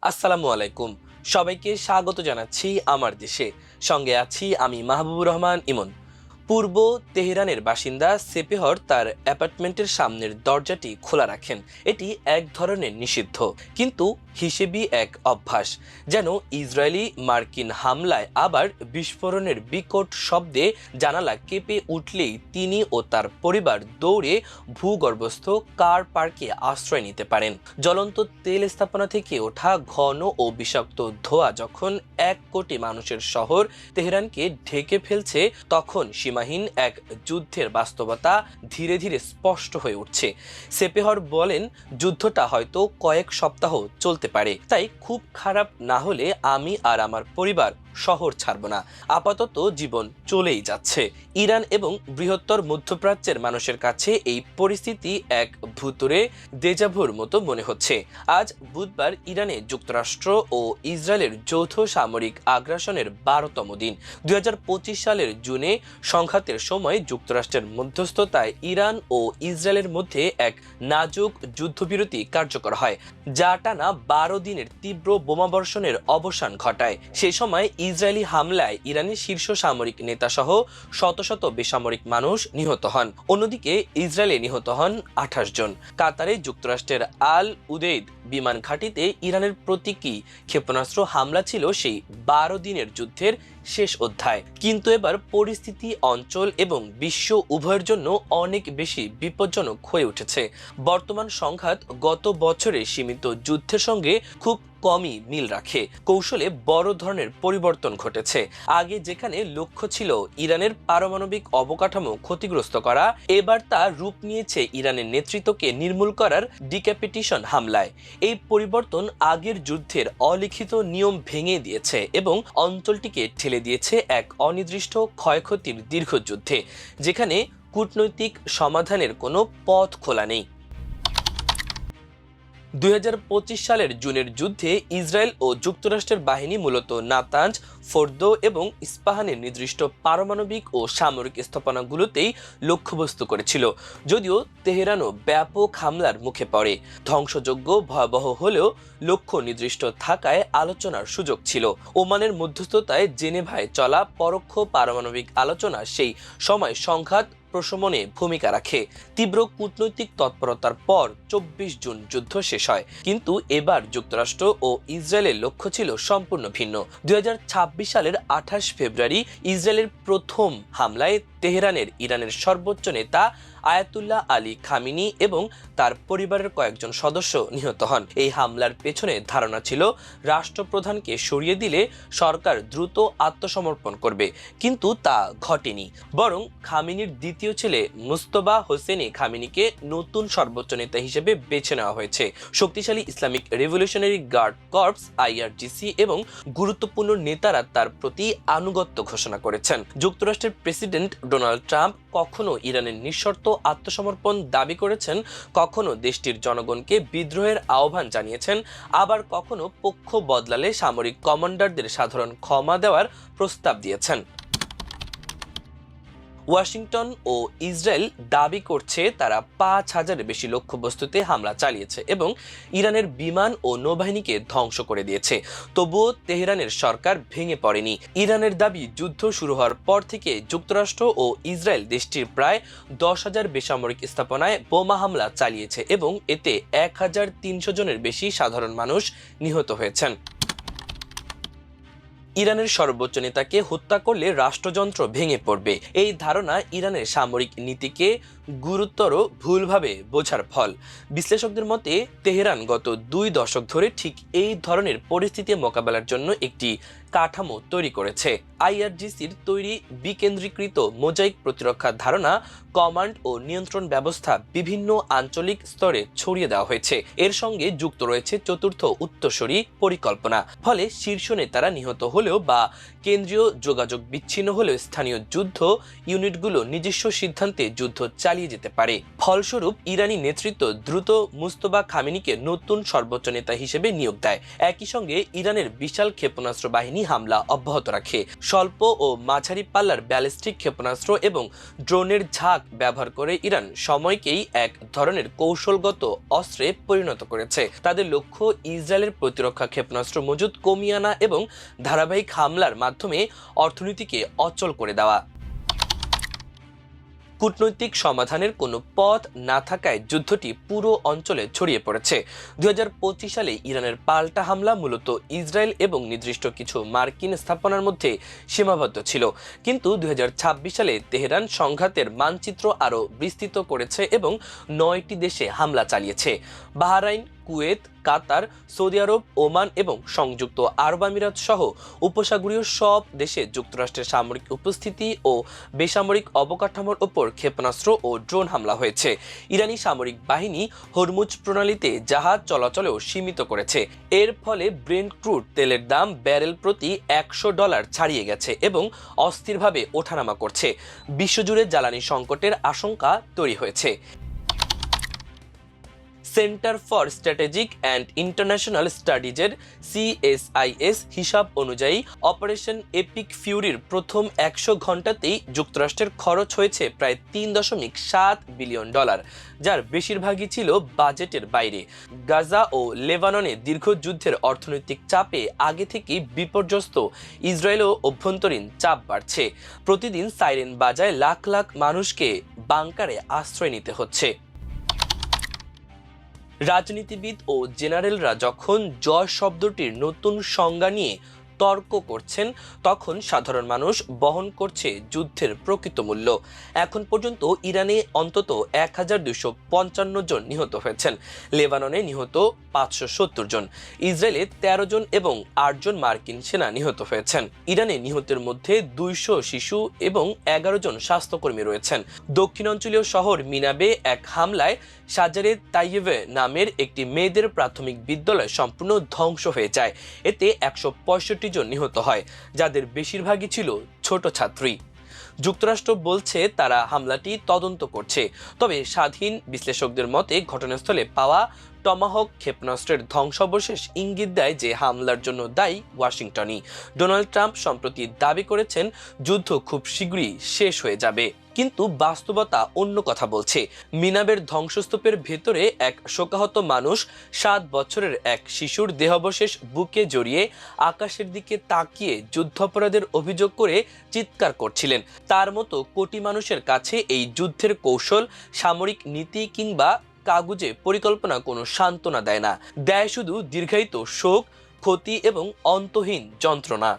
আসসালামু আলাইকুম। সবাইকে স্বাগত জানাচ্ছি আমার দেশে। সঙ্গে আছি আমি মাহবুবুর রহমান ইমন। পূর্ব তেহরানের বাসিন্দা সেপেহর তার অ্যাপার্টমেন্টের সামনের দরজাটি খোলা রাখেন। এটি এক ধরনের নিষিদ্ধ, কিন্তু হিসেবেই এক অভ্যাস। যেন ইসরায়েলি মার্কিন হামলায় আবার বিস্ফোরণের বিকট শব্দে জানালা কেঁপে উঠলেই তিনি ও তার পরিবার দৌড়ে ভূগর্ভস্থ কার পার্কে আশ্রয় নিতে পারেন। জ্বলন্ত তেল স্থাপনা থেকে ওঠা ঘন ও বিষাক্ত ধোঁয়া যখন 1 কোটি মানুষের শহর তেহরানকে ঢেকে ফেলছে, তখন সীমাহীন এক যুদ্ধের বাস্তবতা ধীরে ধীরে স্পষ্ট হয়ে উঠছে। সেপেহর বলেন, যুদ্ধটা হয়তো কয়েক সপ্তাহ চলতে পারে, তাই খুব খারাপ না হলে আমি আর আমার পরিবার শহর ছাড়ব না। আপাতত জীবন চলেই যাচ্ছে। ইরান এবং বৃহত্তর মধ্যপ্রাচ্যের মানুষের কাছে এই পরিস্থিতি এক ভুতুরে দেজাভুর মতো মনে হচ্ছে। আজ বুধবার ইরানে যুক্তরাষ্ট্র ও ইসরায়েলের যৌথ সামরিক আগ্রাসনের 12তম দিন। 2025 সালের জুনে সংঘাতের সময় যুক্তরাষ্ট্রের মধ্যস্থতায় ইরান ও ইসরায়েলের মধ্যে এক নাজুক যুদ্ধবিরতি কার্যকর হয়, যা টানা 12 দিনের তীব্র বোমাবর্ষণের অবসান ঘটায়। সেই সময় ইসরায়েলি হামলায় ইরানের শীর্ষ সামরিক নেতা সহ শত শত বেসামরিক মানুষ নিহত হন। অন্যদিকে ইসরায়েলে নিহত হন 28 জন। কাতারে যুক্তরাষ্ট্রের আল উদেইদ বিমান ঘাঁটিতে ইরানের প্রতীকী ক্ষেপণাস্ত্র হামলা ছিল সেই 12 দিনের যুদ্ধের শেষ অধ্যায়। কিন্তু এবার পরিস্থিতি অঞ্চল এবং বিশ্ব উভয়ের জন্য অনেক বেশি বিপজ্জনক হয়ে উঠেছে। বর্তমান সংঘাত গত বছরের সীমিত যুদ্ধের সঙ্গে খুব কমই মিল রাখে। কৌশলে বড় ধরনের পরিবর্তন ঘটেছে। আগে যেখানে লক্ষ্য ছিল ইরানের পারমাণবিক অবকাঠামো ক্ষতিগ্রস্ত করা, এবার তা রূপ নিয়েছে ইরানের নেতৃত্বকে নির্মূল করার ডিক্যাপিটেশন হামলায়। এই পরিবর্তন আগের যুদ্ধের অলিখিত নিয়ম ভেঙে দিয়েছে এবং অঞ্চলটিকে ঠেলে দিয়েছে এক অনির্দিষ্ট ক্ষয়ক্ষতির দীর্ঘ যুদ্ধে, যেখানে কূটনৈতিক সমাধানের কোনো পথ খোলা নেই। 2025 সালের জুনের যুদ্ধে ইসরায়েল ও যুক্তরাষ্ট্রের বাহিনী মূলত নাতাঞ্জ, ফোর্দো এবং ইস্পাহানের নির্দিষ্ট পারমাণবিক ও সামরিক স্থাপনাগুলোতেই লক্ষ্যবস্তু করেছিল। যদিও তেহরানও ব্যাপক হামলার মুখে পড়ে। ধ্বংসযজ্ঞ ভয়াবহ হলেও লক্ষ্য নির্দিষ্ট থাকায় আলোচনার সুযোগ ছিল। ওমানের মধ্যস্থতায় জেনেভায় চলা পরোক্ষ পারমাণবিক আলোচনা সেই সময় সংঘাত প্রশমনে ভূমিকা রাখে। তীব্র কূটনৈতিক তৎপরতার পর 24 জুন যুদ্ধ শেষ হয়, কিন্তু এবার যুক্তরাষ্ট্র ও ইসরায়েলের লক্ষ্য ছিল সম্পূর্ণ ভিন্ন। 2026 সালের 28 ফেব্রুয়ারি ইসরায়েলের প্রথম হামলায় তেহরানের ইরানের সর্বোচ্চ নেতা আয়াতুল্লাহ আলী খামিনি এবং তার পরিবারের কয়েকজন সদস্য নিহত হন। এই হামলার পেছনে ধারণা ছিল রাষ্ট্রপ্রধানকে সরিয়ে দিলে সরকার দ্রুত আত্মসমর্পণ করবে, কিন্তু তা ঘটেনি। বরং খামিনির দ্বিতীয় ছেলে মুস্তফা হোসেনি খামিনিকে নতুন সর্বোচ্চ নেতা হিসেবে বেছে নেওয়া হয়েছে। শক্তিশালী Islamic revolutionary guard corps IRGC এবং গুরুত্বপূর্ণ নেতারা তার প্রতি আনুগত্য ঘোষণা করেছেন। যুক্তরাষ্ট্রের প্রেসিডেন্ট ডোনাল্ড ট্রাম্প কখনো ইরানের নিঃশর্ত আত্মসমর্পণ দাবি করেছেন, কখনো দেশটির জনগণকে বিদ্রোহের আহ্বান জানিয়েছেন, আবার কখনো পক্ষ বদলালে সামরিক কমান্ডারদের সাধারণ ক্ষমা দেওয়ার প্রস্তাব দিয়েছেন। ওয়াশিংটন ও ইসরায়েল দাবি করছে তারা 5000-এর বেশি লক্ষ্যবস্তুতে হামলা চালিয়েছে এবং ইরানের বিমান ও নৌবাহিনীকে ধ্বংস করে দিয়েছে। তবুও তেহরানের সরকার ভেঙে পড়েনি। ইরানের দাবি, যুদ্ধ শুরু হওয়ার পর থেকে যুক্তরাষ্ট্র ও ইসরায়েল দেশটির প্রায় 10,000 বেসামরিক স্থাপনায় বোমা হামলা চালিয়েছে এবং এতে 1300 জনের বেশি সাধারণ মানুষ নিহত হয়েছেন। ইরানের সর্বোচ্চ নেতাকে হত্যা করলে রাষ্ট্রযন্ত্র ভেঙে পড়বে, এই ধারণা ইরানের সামরিক নীতিকে গুরুতর ভুলভাবে বোঝার ফল। বিশ্লেষকদের মতে তেহরান গত 2 দশক ধরে ঠিক এই ধরনের পরিস্থিতি মোকাবেলার জন্য একটি কাঠামো তৈরি করেছে। IRGCর তৈরি বিকেন্দ্রীকৃত মোজাইক প্রতিরক্ষা ধারণা, কমান্ড ও নিয়ন্ত্রণ ব্যবস্থা বিভিন্ন আঞ্চলিক স্তরে ছড়িয়ে দেওয়া হয়েছে। এর সঙ্গে যুক্ত রয়েছে চতুর্থ উত্তরসূরি পরিকল্পনা। ফলে শীর্ষ নেতারা নিহত হলেও বা কেন্দ্রীয় যোগাযোগ বিচ্ছিন্ন হলেও স্থানীয় যুদ্ধ ইউনিটগুলো নিজস্ব সিদ্ধান্তে যুদ্ধ চালিয়ে যেতে পারে। ফলস্বরূপ ইরানি নেতৃত্ব দ্রুত মুস্তফা খামিনিকে নতুন সর্বোচ্চ নেতা হিসেবে নিয়োগ দেয়। একই সঙ্গে ইরানের বিশাল ক্ষেপণাস্ত্র বাহিনী হামলা অব্যাহত রাখে। স্বল্প ও মাঝারি পাল্লার ব্যালিস্টিক ক্ষেপণাস্ত্র এবং ড্রোনের ঝাঁক ব্যবহার করে ইরান সময়কেই এক ধরনের কৌশলগত অস্ত্রে পরিণত করেছে। তাদের লক্ষ্য ইসরায়েলের প্রতিরক্ষা ক্ষেপণাস্ত্র মজুদ কমিয়ে আনা এবং ধারাবাহিক হামলার মাধ্যমে অর্থনীতিকে অচল করে দেওয়া। কূটনৈতিক সমাধানের কোনো পথ না থাকায় যুদ্ধটি পুরো অঞ্চলে ছড়িয়ে পড়েছে। 2025 সালে ইরানের পাল্টা হামলা মূলত ইসরায়েল এবং নির্দিষ্ট কিছু মার্কিন স্থাপনার মধ্যে সীমাবদ্ধ ছিল, কিন্তু 2026 সালে তেহরান সংঘাতের মানচিত্র আরও বিস্তৃত করেছে এবং 9টি দেশে হামলা চালিয়েছে। বাহরাইন, কুয়েত, কাতার, সৌদি আরব, ওমান এবং সংযুক্ত আরব আমিরাত সহ উপসাগরীয় সব দেশে যুক্তরাষ্ট্রের সামরিক উপস্থিতি ও বেসামরিক অবকাঠামোর ওপর ক্ষেপণাস্ত্র ও ড্রোন হামলা হয়েছে। ইরানি সামরিক বাহিনী হরমুজ প্রণালীতে জাহাজ চলাচলেও সীমিত করেছে। এর ফলে ব্রেন্ট ক্রুড তেলের দাম ব্যারেল প্রতি $100 ছাড়িয়ে গেছে এবং অস্থিরভাবে ওঠানামা করছে। বিশ্বজুড়ে জ্বালানি সংকটের আশঙ্কা তৈরি হয়েছে। Centre for strategic and international স্টাডিজের CSIS হিসাব অনুযায়ী অপারেশন এপিক ফিউরির প্রথম 100 ঘন্টাতেই যুক্তরাষ্ট্রের খরচ হয়েছে প্রায় $3.7 বিলিয়ন, যার বেশিরভাগই ছিল বাজেটের বাইরে। গাজা ও লেবাননে দীর্ঘ যুদ্ধের অর্থনৈতিক চাপে আগে থেকেই বিপর্যস্ত ইসরায়েলও অভ্যন্তরীণ চাপ বাড়ছে। প্রতিদিন সাইরেন বাজায় লাখ লাখ মানুষকে বাংকারে আশ্রয় নিতে হচ্ছে। রাজনীতিবিদ ও জেনারেলরা যখন জয় শব্দটির নতুন সংজ্ঞা নিয়ে তর্ক করছেন, তখন সাধারণ মানুষ বহন করছে যুদ্ধের প্রকৃত মূল্য। এখন পর্যন্ত ইরানে অন্তত 1255 জন নিহত হয়েছেন, লেবাননে নিহত 570 জন, ইসরায়েলে 13 জন এবং 8 জন মার্কিন সেনা নিহত হয়েছেন। ইরানে নিহতের মধ্যে 200 শিশু এবং 11 জন স্বাস্থ্যকর্মী রয়েছেন। দক্ষিণাঞ্চলীয় শহর মিনাবে এক হামলায় সাজারে তাইয়েবে নামের একটি মেয়েদের প্রাথমিক বিদ্যালয় সম্পূর্ণ ধ্বংস হয়ে যায়। এতে 165 জন নিহত হয়, যাদের বেশিরভাগই ছিল ছোট ছাত্রী। যুক্তরাষ্ট্র বলছে তারা হামলাটি তদন্ত করছে, তবে স্বাধীন বিশ্লেষকদের মতে ঘটনাস্থলে পাওয়া টমাহক ক্ষেপণাস্ত্রের ধ্বংসাবশেষ ইঙ্গিত দেয় যে হামলার জন্য দায়ী ওয়াশিংটনই। ডোনাল্ড ট্রাম্প সম্প্রতি দাবি করেছেন যুদ্ধ খুব শীঘ্রই শেষ হয়ে যাবে, কিন্তু বাস্তবতা অন্য কথা বলছে। মিনাবের ধ্বংসস্তূপের ভেতরে এক শোকাহত মানুষ 7 বছরের এক শিশুর দেহাবশেষ বুকে জড়িয়ে আকাশের দিকে তাকিয়ে যুদ্ধাপরাধের অভিযোগ করে চিৎকার করছিলেন। তার মতো কোটি মানুষের কাছে এই যুদ্ধের কৌশল, সামরিক নীতি কিংবা কাগুজে পরিকল্পনা কোনো সান্ত্বনা দেয় না, দেয় শুধু দীর্ঘায়িত শোক, ক্ষতি এবং অন্তহীন যন্ত্রণা।